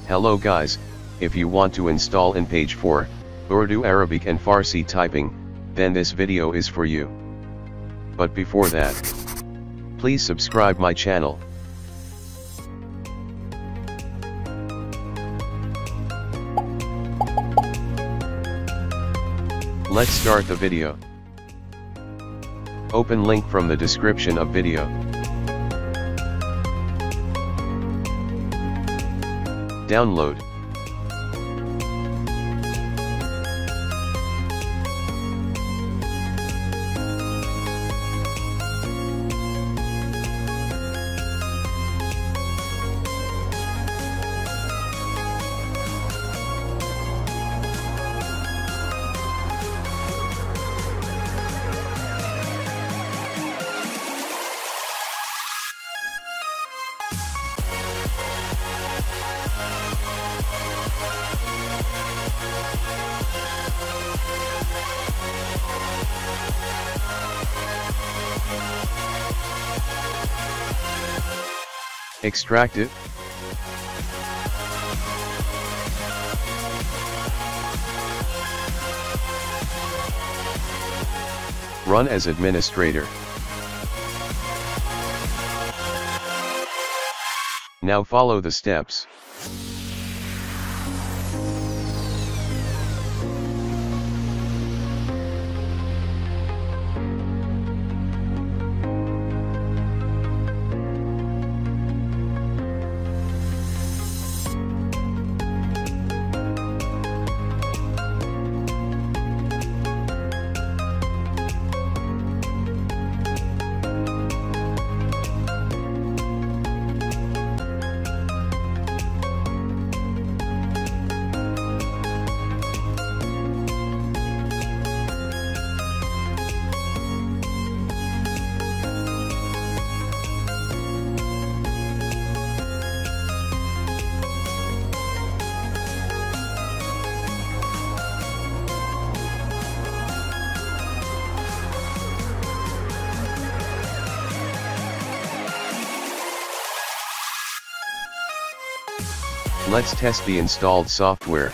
Hello guys, if you want to install in page 4, Urdu, Arabic and Farsi typing, then this video is for you. But before that, please subscribe my channel. Let's start the video. Open link from the description of video. Download. Extract it. Run as administrator. Now follow the steps. Let's test the installed software.